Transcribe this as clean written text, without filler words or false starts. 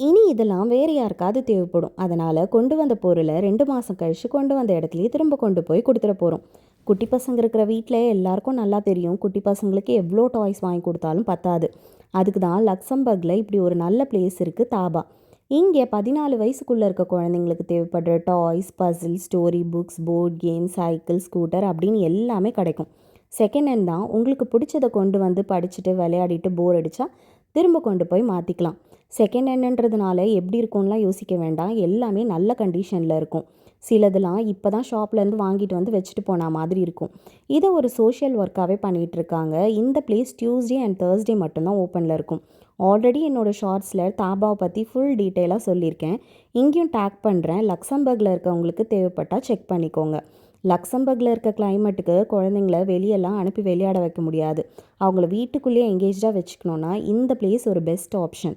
இனி இதெல்லாம் வேறு யாருக்காவது தேவைப்படும். அதனால் கொண்டு வந்த பொருளை 2 மாதம் கழித்து கொண்டு வந்த இடத்துலையே திரும்ப கொண்டு போய் கொடுத்துட போகிறோம். குட்டி பசங்க இருக்கிற வீட்டில் எல்லாருக்கும் நல்லா தெரியும், குட்டி பசங்களுக்கு எவ்வளோ டாய்ஸ் வாங்கி கொடுத்தாலும் பத்தாது. அதுக்கு தான் லக்சம்பர்கில் இப்படி ஒரு நல்ல பிளேஸ் இருக்குது, தாபா. இங்கே 14 வயசுக்குள்ளே இருக்க குழந்தைங்களுக்கு தேவைப்படுற toys, puzzle, story books, board game, cycle, scooter அப்படின்னு எல்லாமே கிடைக்கும். செகண்ட் ஹேண்ட் தான். உங்களுக்கு பிடிச்சதை கொண்டு வந்து படிச்சுட்டு விளையாடிட்டு போர் அடித்தா திரும்ப கொண்டு போய் மாற்றிக்கலாம். செகண்ட் ஹேண்டுன்றதுனால எப்படி இருக்கும்லாம் யோசிக்க வேண்டாம், எல்லாமே நல்ல கண்டிஷனில் இருக்கும். சிலதெல்லாம் இப்போ தான் ஷாப்லேருந்து வாங்கிட்டு வந்து வச்சுட்டு போன மாதிரி இருக்கும். இதை ஒரு சோஷியல் ஒர்க்காகவே பண்ணிகிட்ருக்காங்க. இந்த பிளேஸ் டியூஸ்டே அண்ட் தேர்ஸ்டே மட்டும்தான் ஓப்பனில் இருக்கும். ஆல்ரெடி என்னோடய ஷார்ட்ஸில் தாபாவை பற்றி ஃபுல் டீட்டெயிலாக சொல்லியிருக்கேன். இங்கேயும் டேக் பண்ணுறேன். லக்சம்பர்கில் இருக்கவங்களுக்கு தேவைப்பட்டால் செக் பண்ணிக்கோங்க. லக்சம்பர்கில் இருக்க கிளைமேட்டுக்கு குழந்தைங்கள வெளியெல்லாம் அனுப்பி விளையாட வைக்க முடியாது. அவங்கள வீட்டுக்குள்ளேயே எங்கேஜாக வச்சுக்கணுன்னா இந்த பிளேஸ் ஒரு பெஸ்ட் ஆப்ஷன்.